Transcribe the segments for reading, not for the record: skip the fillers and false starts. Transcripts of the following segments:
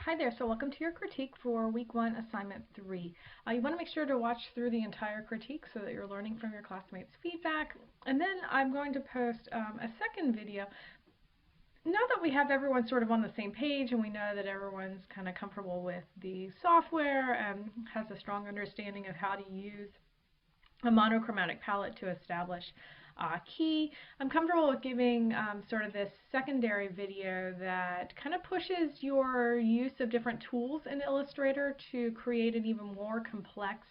Hi there, so welcome to your critique for week 1, assignment 3. You want to make sure to watch through the entire critique so that you're learning from your classmates' feedback. And then I'm going to post a second video. Now that we have everyone sort of on the same page and we know that everyone's kind of comfortable with the software and has a strong understanding of how to use a monochromatic palette to establish key, I'm comfortable with giving sort of this secondary video that kind of pushes your use of different tools in Illustrator to create an even more complex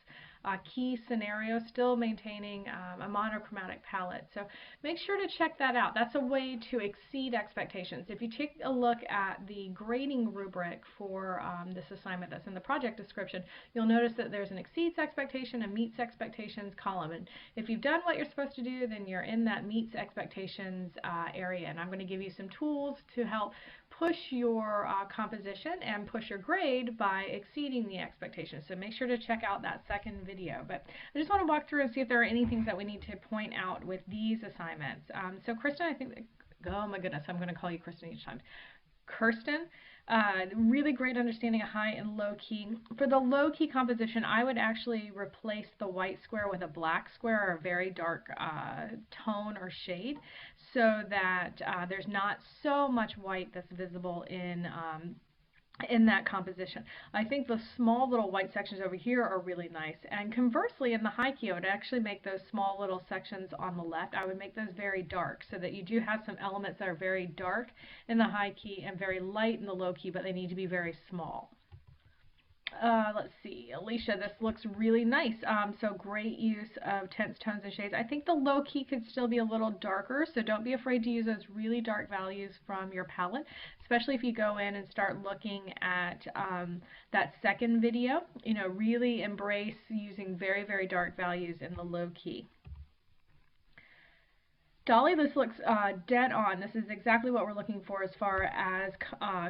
key scenario, still maintaining a monochromatic palette. So make sure to check that out. That's a way to exceed expectations. If you take a look at the grading rubric for this assignment that's in the project description, you'll notice that there's an exceeds expectation and meets expectations column. And if you've done what you're supposed to do, then you're in that meets expectations area. And I'm going to give you some tools to help push your composition and push your grade by exceeding the expectations. So make sure to check out that second video. But I just want to walk through and see if there are any things that we need to point out with these assignments. So Kristen, I think, oh my goodness, I'm going to call you Kristen each time. Kirsten, really great understanding of high and low key. For the low key composition, I would actually replace the white square with a black square or a very dark tone or shade so that there's not so much white that's visible in that composition. I think the small little white sections over here are really nice, and conversely in the high key I would actually make those small little sections on the left, I would make those very dark so that you do have some elements that are very dark in the high key and very light in the low key, but they need to be very small. Let's see, Alicia, this looks really nice. So great use of tints, tones, and shades. I think the low key could still be a little darker, so don't be afraid to use those really dark values from your palette, especially if you go in and start looking at that second video. You know, really embrace using very, very dark values in the low key. Dolly, this looks dead on. This is exactly what we're looking for as far as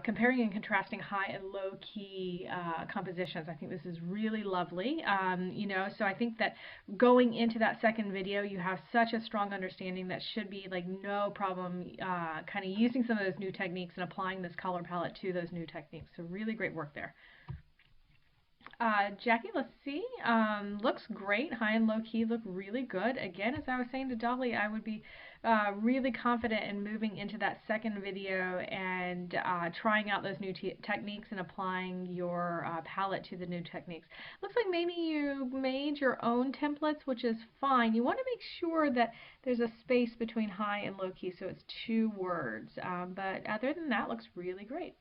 comparing and contrasting high and low key compositions. I think this is really lovely. You know, so I think that going into that second video, you have such a strong understanding that should be like no problem kind of using some of those new techniques and applying this color palette to those new techniques. So really great work there. Jackie, let's see. Looks great. High and low key look really good. Again, as I was saying to Dolly, I would be really confident in moving into that second video and trying out those new techniques and applying your palette to the new techniques. Looks like maybe you made your own templates, which is fine. You want to make sure that there's a space between high and low key, so it's 2 words. But other than that, looks really great.